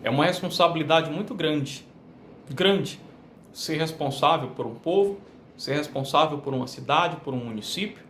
É uma responsabilidade muito grande. Grande. Ser responsável por um povo, ser responsável por uma cidade, por um município.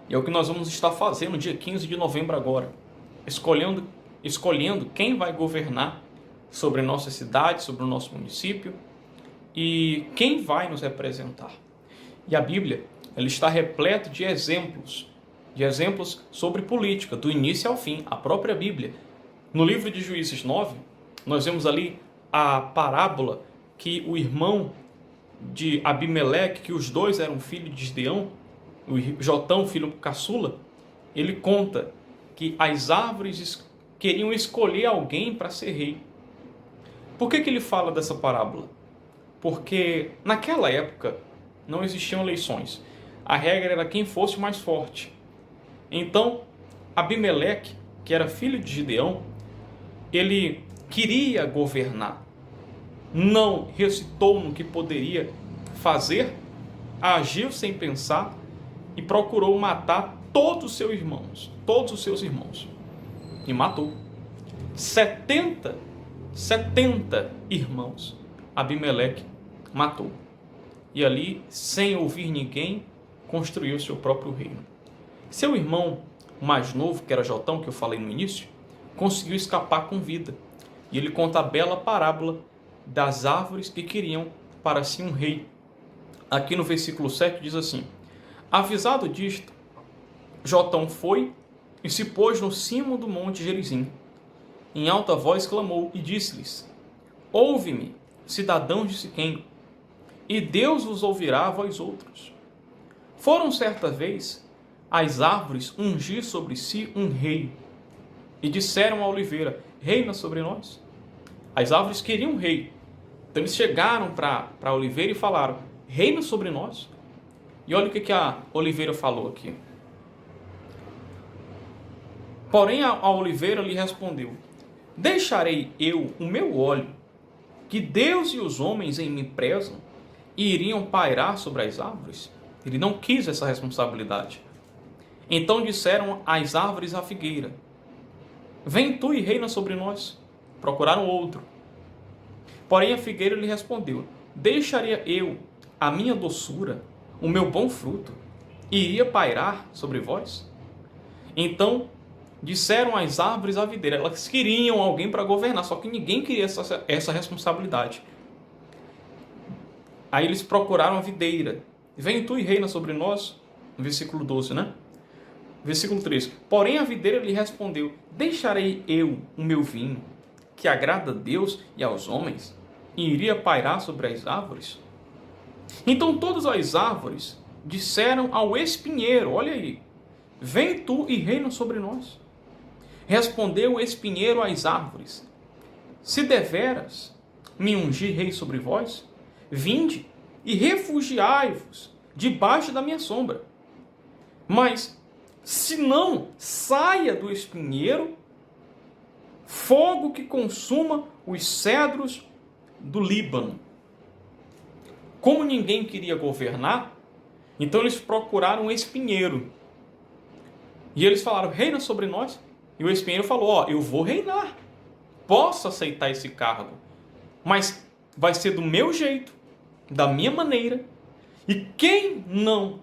E é o que nós vamos estar fazendo no dia 15 de novembro agora. Escolhendo quem vai governar sobre nossa cidade, sobre o nosso município e quem vai nos representar. E a Bíblia, ela está repleta de exemplos sobre política, do início ao fim, a própria Bíblia. No livro de Juízes 9, nós vemos ali a parábola que o irmão de Abimeleque, que os dois eram filhos de Gideão, o Jotão, filho caçula, ele conta que as árvores queriam escolher alguém para ser rei. Por que ele fala dessa parábola? Porque naquela época não existiam eleições. A regra era quem fosse o mais forte. Então, Abimeleque, que era filho de Gideão, ele queria governar. Não recitou no que poderia fazer, agiu sem pensar e procurou matar todos os seus irmãos. E matou. 70 irmãos Abimeleque matou. E ali, sem ouvir ninguém, construiu seu próprio reino. Seu irmão mais novo, que era Jotão, que eu falei no início, conseguiu escapar com vida. E ele conta a bela parábola das árvores que queriam para si um rei. Aqui no versículo 7 diz assim: avisado disto, Jotão foi e se pôs no cimo do monte Gerizim. Em alta voz clamou e disse-lhes: ouve-me, cidadãos de Siquém, e Deus vos ouvirá a vós outros. Foram certa vez as árvores ungir sobre si um rei, e disseram à oliveira: reina sobre nós. As árvores queriam um rei. Então eles chegaram para a oliveira e falaram: reina sobre nós. E olha o que a oliveira falou aqui. Porém a oliveira lhe respondeu: deixarei eu o meu óleo, que Deus e os homens em mim prezam, e iriam pairar sobre as árvores? Ele não quis essa responsabilidade. Então disseram as árvores à figueira: vem tu e reina sobre nós. Procuraram outro. Porém a figueira lhe respondeu: deixaria eu a minha doçura, o meu bom fruto, e iria pairar sobre vós? Então disseram as árvores à videira. Elas queriam alguém para governar, só que ninguém queria essa responsabilidade. Aí eles procuraram a videira: vem tu e reina sobre nós. No versículo 12, né? Versículo 13. Porém a videira lhe respondeu: deixarei eu o meu vinho, que agrada a Deus e aos homens, e iria pairar sobre as árvores? Então todas as árvores disseram ao espinheiro: olha aí, vem tu e reina sobre nós. Respondeu o espinheiro às árvores: se deveras me ungir rei sobre vós, vinde e refugiai-vos debaixo da minha sombra. Mas se não, saia do espinheiro fogo que consuma os cedros do Líbano. Como ninguém queria governar, então eles procuraram um espinheiro. E eles falaram: reina sobre nós. E o espinheiro falou: eu vou reinar. Posso aceitar esse cargo, mas vai ser do meu jeito, da minha maneira. E quem não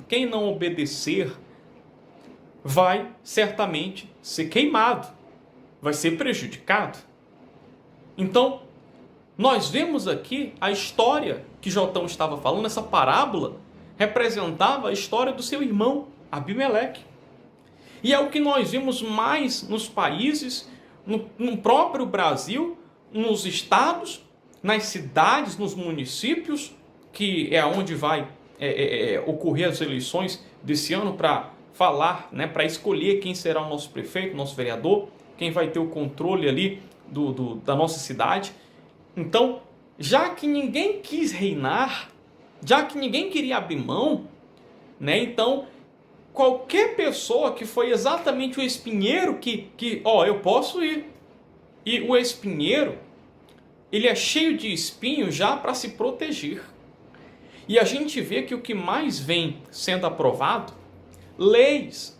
quem não obedecer, vai certamente ser queimado, vai ser prejudicado. Então, nós vemos aqui a história que Jotão estava falando. Essa parábola representava a história do seu irmão Abimeleque. E é o que nós vemos mais nos países, no próprio Brasil, nos estados, nas cidades, nos municípios, que é onde vai ocorrer as eleições desse ano para falar, né, para escolher quem será o nosso prefeito, nosso vereador, quem vai ter o controle ali da nossa cidade. Então, já que ninguém quis reinar, já que ninguém queria abrir mão, né, então qualquer pessoa que foi exatamente o espinheiro eu posso ir. E o espinheiro, ele é cheio de espinhos já para se proteger. E a gente vê que o que mais vem sendo aprovado, leis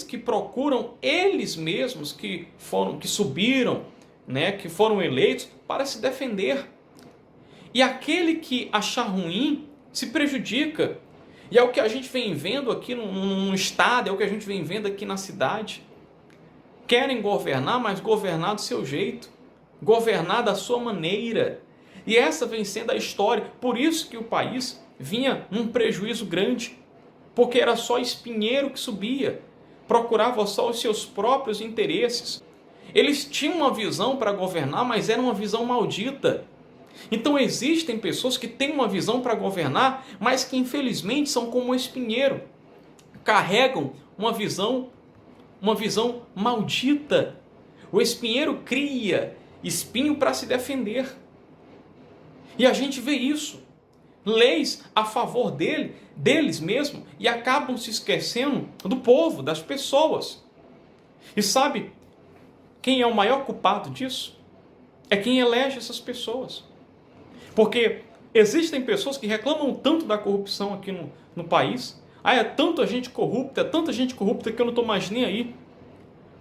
que procuram eles mesmos, que subiram, né, que foram eleitos para se defender. E aquele que achar ruim se prejudica. E é o que a gente vem vendo aqui no estado, é o que a gente vem vendo aqui na cidade. Querem governar, mas governar do seu jeito. Governar da sua maneira. E essa vem sendo a história. Por isso que o país vinha num prejuízo grande. Porque era só espinheiro que subia. Procurava só os seus próprios interesses. Eles tinham uma visão para governar, mas era uma visão maldita. Então existem pessoas que têm uma visão para governar, mas que infelizmente são como um espinheiro. Carregam uma visão maldita. O espinheiro cria espinho para se defender. E a gente vê isso. Leis a favor deles mesmo, e acabam se esquecendo do povo, das pessoas. E sabe quem é o maior culpado disso? É quem elege essas pessoas. Porque existem pessoas que reclamam tanto da corrupção aqui no país. É tanta gente corrupta que eu não estou mais nem aí.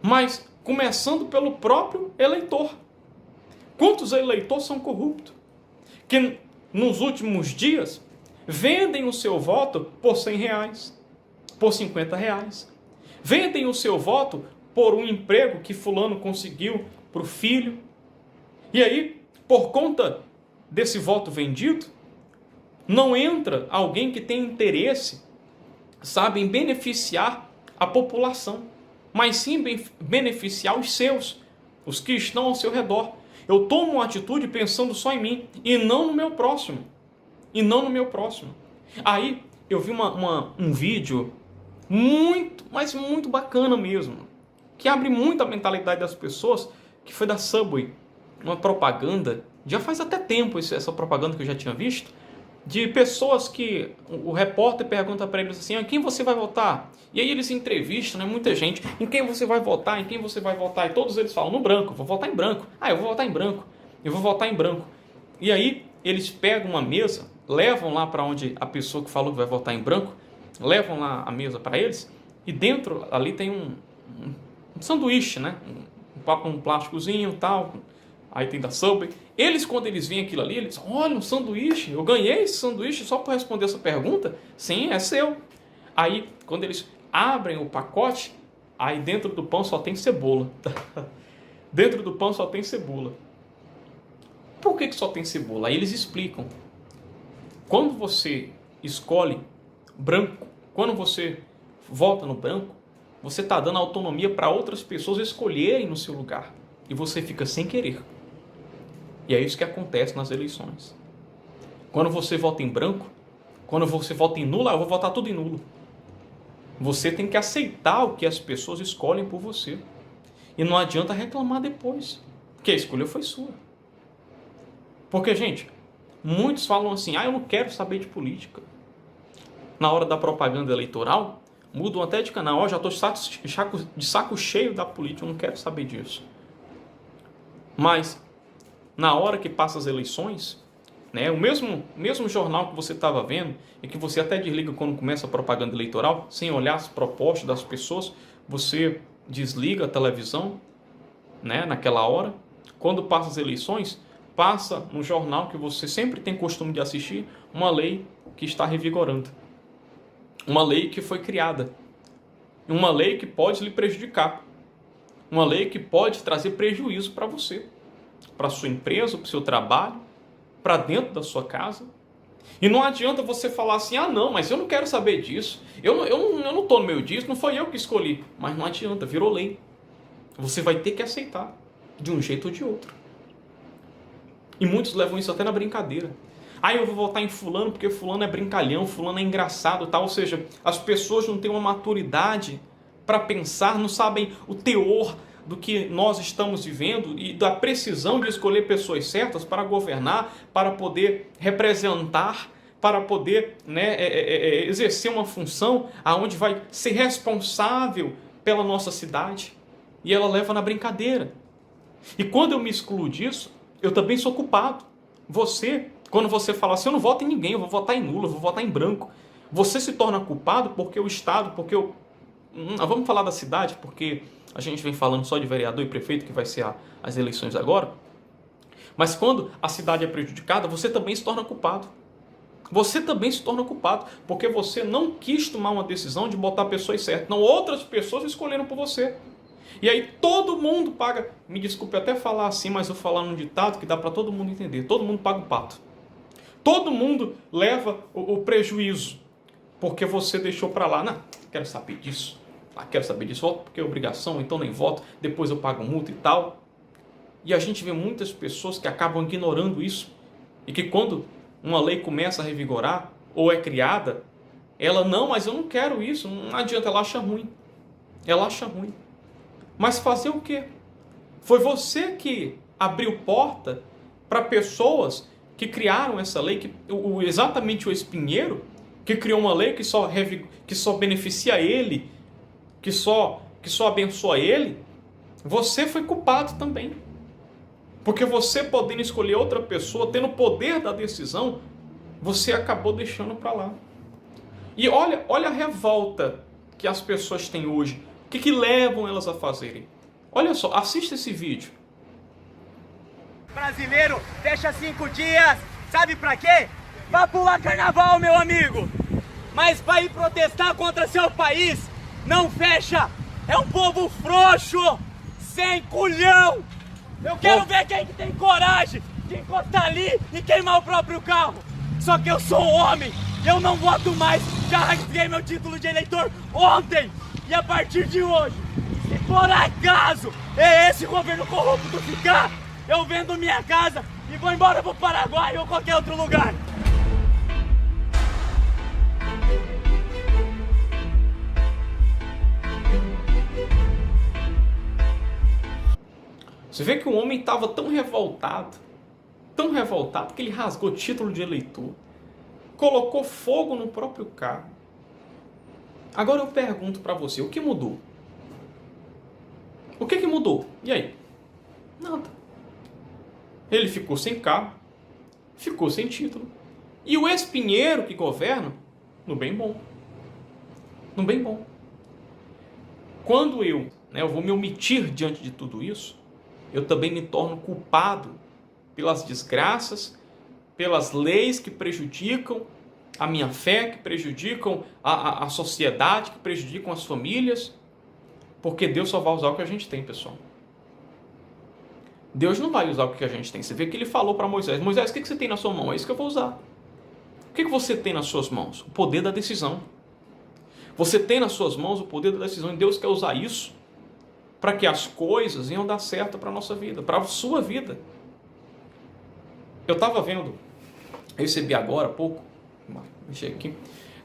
Mas começando pelo próprio eleitor. Quantos eleitores são corruptos? Que nos últimos dias vendem o seu voto por R$100, por R$50. Vendem o seu voto por um emprego que fulano conseguiu para o filho. E aí, por conta desse voto vendido, não entra alguém que tem interesse, sabe, em beneficiar a população, mas sim beneficiar os seus, os que estão ao seu redor. Eu tomo uma atitude pensando só em mim e não no meu próximo. Aí eu vi um vídeo muito, mas muito bacana mesmo, que abre muito a mentalidade das pessoas, que foi da Subway, uma propaganda. Já faz até tempo essa propaganda que eu já tinha visto, de pessoas que o repórter pergunta para eles assim: quem você vai votar? E aí eles entrevistam, né, muita gente: em quem você vai votar? Em quem você vai votar? E todos eles falam: no branco, vou votar em branco. Eu vou votar em branco. Eu vou votar em branco. E aí eles pegam uma mesa, levam lá para onde a pessoa que falou que vai votar em branco, levam lá a mesa para eles, e dentro ali tem um sanduíche, né? Um plásticozinho e tal. Aí tem da Subway. Eles, quando eles veem aquilo ali, eles: olha, um sanduíche, eu ganhei esse sanduíche só para responder essa pergunta? Sim, é seu. Aí, quando eles abrem o pacote, aí dentro do pão só tem cebola. Dentro do pão só tem cebola. Por que só tem cebola? Aí eles explicam. Quando você escolhe branco, quando você vota no branco, você está dando autonomia para outras pessoas escolherem no seu lugar. E você fica sem querer. E é isso que acontece nas eleições. Quando você vota em branco, quando você vota em nulo, eu vou votar tudo em nulo. Você tem que aceitar o que as pessoas escolhem por você. E não adianta reclamar depois, porque a escolha foi sua. Porque, gente, muitos falam assim: eu não quero saber de política. Na hora da propaganda eleitoral, mudam até de canal: já estou de saco cheio da política, eu não quero saber disso. Mas, na hora que passa as eleições, né, o mesmo jornal que você estava vendo, e que você até desliga quando começa a propaganda eleitoral, sem olhar as propostas das pessoas, você desliga a televisão, né, naquela hora. Quando passa as eleições, passa no jornal que você sempre tem costume de assistir, uma lei que está revigorando. Uma lei que foi criada. Uma lei que pode lhe prejudicar. Uma lei que pode trazer prejuízo para você, para a sua empresa, para o seu trabalho, para dentro da sua casa. E não adianta você falar assim: não, mas eu não quero saber disso. Eu não estou no meio disso, não foi eu que escolhi. Mas não adianta, virou lei. Você vai ter que aceitar, de um jeito ou de outro. E muitos levam isso até na brincadeira. Eu vou votar em fulano porque fulano é brincalhão, fulano é engraçado, tal. Ou seja, as pessoas não têm uma maturidade para pensar, não sabem o teor do que nós estamos vivendo e da precisão de escolher pessoas certas para governar, para poder representar, para poder, né, exercer uma função aonde vai ser responsável pela nossa cidade. E ela leva na brincadeira. E quando eu me excluo disso, eu também sou culpado. Você, quando você fala assim: eu não voto em ninguém, eu vou votar em nulo, eu vou votar em branco, você se torna culpado porque o Estado, porque vamos falar da cidade, porque A gente vem falando só de vereador e prefeito, que vai ser as eleições agora. Mas quando a cidade é prejudicada, você também se torna culpado. Você também se torna culpado, porque você não quis tomar uma decisão de botar pessoas certas. Não, outras pessoas escolheram por você. E aí todo mundo paga, me desculpe até falar assim, mas eu vou falar num ditado que dá para todo mundo entender. Todo mundo paga o pato. Todo mundo leva o prejuízo, porque você deixou para lá. Não, quero saber disso. Quero saber disso, voto porque é obrigação, então nem voto, depois eu pago multa e tal. E a gente vê muitas pessoas que acabam ignorando isso, e que quando uma lei começa a revigorar, ou é criada, ela, não, mas eu não quero isso, não adianta, ela acha ruim. Ela acha ruim. Mas fazer o quê? Foi você que abriu porta para pessoas que criaram essa lei, exatamente o Espinheiro, que criou uma lei que só beneficia ele, que só abençoa ele. Você foi culpado também. Porque você podendo escolher outra pessoa, tendo o poder da decisão, você acabou deixando para lá. E olha a revolta que as pessoas têm hoje. O que levam elas a fazerem? Olha só, assista esse vídeo. Brasileiro fecha 5 dias, sabe pra quê? Pra pular carnaval, meu amigo. Mas pra ir protestar contra seu país, não fecha. É um povo frouxo, sem culhão. Eu quero ver quem que tem coragem de encostar ali e queimar o próprio carro. Só que eu sou homem, eu não voto mais. Já rasguei meu título de eleitor ontem. E a partir de hoje, se por acaso esse governo corrupto ficar, eu vendo minha casa e vou embora pro Paraguai ou qualquer outro lugar. Você vê que o homem estava tão revoltado que ele rasgou o título de eleitor, colocou fogo no próprio carro. Agora eu pergunto para você, o que mudou? O que mudou? E aí? Nada. Ele ficou sem carro, ficou sem título. E o ex-Pinheiro que governa, no bem bom. No bem bom. Quando eu vou me omitir diante de tudo isso, eu também me torno culpado pelas desgraças, pelas leis que prejudicam a minha fé, que prejudicam a sociedade, que prejudicam as famílias, porque Deus só vai usar o que a gente tem, pessoal. Deus não vai usar o que a gente tem. Você vê que ele falou para Moisés, Moisés, o que você tem na sua mão? É isso que eu vou usar. O que você tem nas suas mãos? O poder da decisão. Você tem nas suas mãos o poder da decisão, e Deus quer usar isso para que as coisas venham dar certo para a nossa vida, para a sua vida. Eu estava vendo, eu recebi agora há pouco, mexi aqui,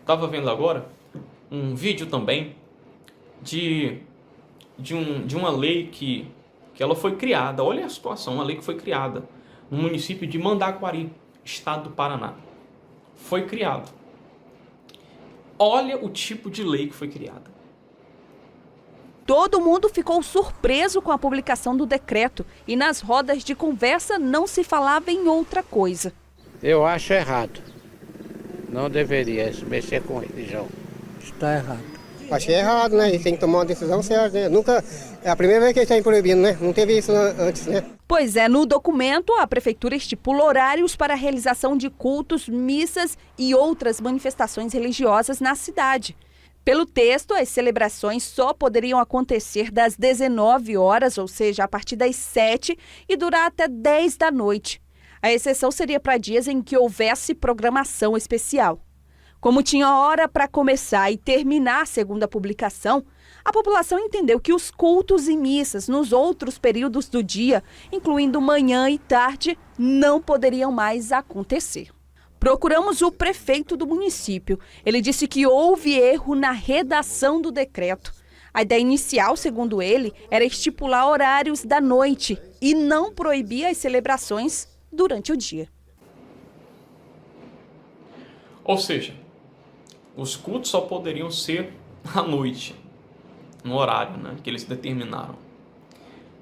estava vendo agora um vídeo também de uma lei que ela foi criada. Olha a situação, uma lei que foi criada no município de Mandaguari, estado do Paraná. Foi criado. Olha o tipo de lei que foi criada. Todo mundo ficou surpreso com a publicação do decreto e nas rodas de conversa não se falava em outra coisa. Eu acho errado. Não deveria se mexer com religião. Está errado. Achei errado, né? A gente tem que tomar uma decisão certa, né? Nunca, é a primeira vez que eles estão proibindo, né? Não teve isso antes, né? Pois é, no documento, a prefeitura estipula horários para a realização de cultos, missas e outras manifestações religiosas na cidade. Pelo texto, as celebrações só poderiam acontecer das 19 horas, ou seja, a partir das 7 e durar até 10 da noite. A exceção seria para dias em que houvesse programação especial. Como tinha hora para começar e terminar segundo a publicação, a população entendeu que os cultos e missas nos outros períodos do dia, incluindo manhã e tarde, não poderiam mais acontecer. Procuramos o prefeito do município. Ele disse que houve erro na redação do decreto. A ideia inicial, segundo ele, era estipular horários da noite e não proibir as celebrações durante o dia. Ou seja, os cultos só poderiam ser à noite, no horário, que eles determinaram.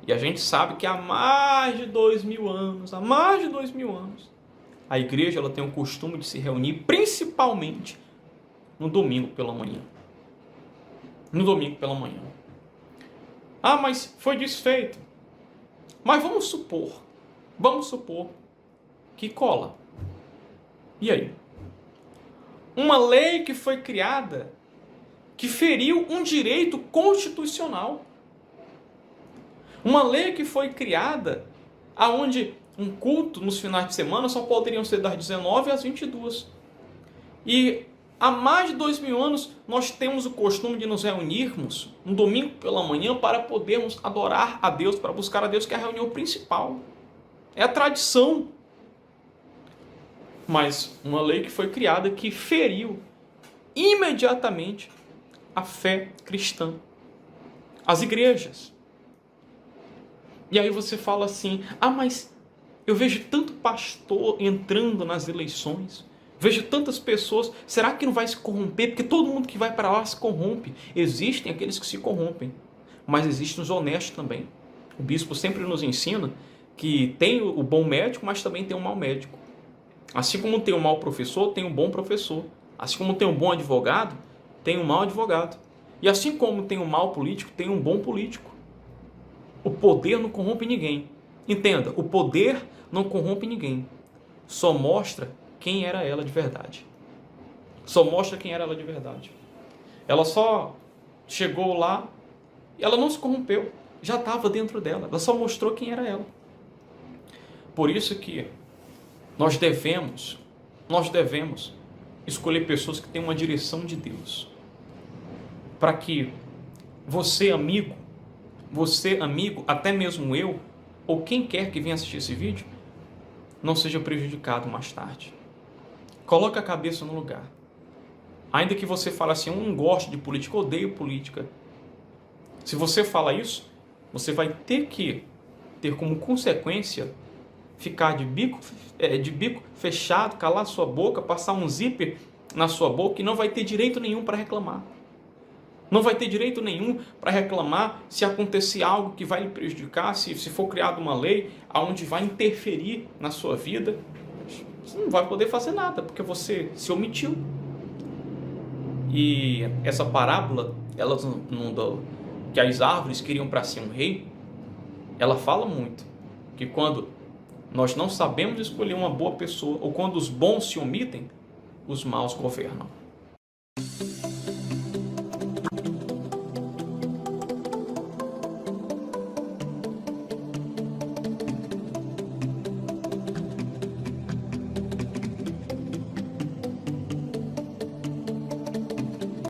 E a gente sabe que há mais de 2.000 anos, a igreja ela tem o costume de se reunir principalmente no domingo pela manhã. No domingo pela manhã. Ah, mas foi desfeito. Mas vamos supor que cola. E aí? Uma lei que foi criada que feriu um direito constitucional. Uma lei que foi criada aonde um culto nos finais de semana só poderiam ser das 19 às 22. E há mais de 2000 anos nós temos o costume de nos reunirmos um domingo pela manhã para podermos adorar a Deus, para buscar a Deus, que é a reunião principal. É a tradição. Mas uma lei que foi criada que feriu imediatamente a fé cristã, as igrejas. E aí você fala assim, mas eu vejo tanto pastor entrando nas eleições, vejo tantas pessoas, será que não vai se corromper? Porque todo mundo que vai para lá se corrompe. Existem aqueles que se corrompem, mas existem os honestos também. O bispo sempre nos ensina que tem o bom médico, mas também tem o mau médico. Assim como tem um mau professor, tem um bom professor. Assim como tem um bom advogado, tem um mau advogado. E assim como tem um mau político, tem um bom político. O poder não corrompe ninguém. Entenda, o poder não corrompe ninguém. Só mostra quem era ela de verdade. Só mostra quem era ela de verdade. Ela só chegou lá, ela não se corrompeu. Já estava dentro dela. Ela só mostrou quem era ela. Por isso que nós devemos escolher pessoas que têm uma direção de Deus. Para que você, amigo, até mesmo eu, ou quem quer que venha assistir esse vídeo, não seja prejudicado mais tarde. Coloque a cabeça no lugar. Ainda que você fale assim, eu não gosto de política, odeio política. Se você fala isso, você vai ter que ter como consequência ficar de bico fechado, calar sua boca, passar um zíper na sua boca e não vai ter direito nenhum para reclamar. Não vai ter direito nenhum para reclamar se acontecer algo que vai lhe prejudicar, se for criada uma lei onde vai interferir na sua vida. Você não vai poder fazer nada, porque você se omitiu. E essa parábola, que as árvores queriam para si um rei, ela fala muito que quando nós não sabemos escolher uma boa pessoa, ou quando os bons se omitem, os maus governam.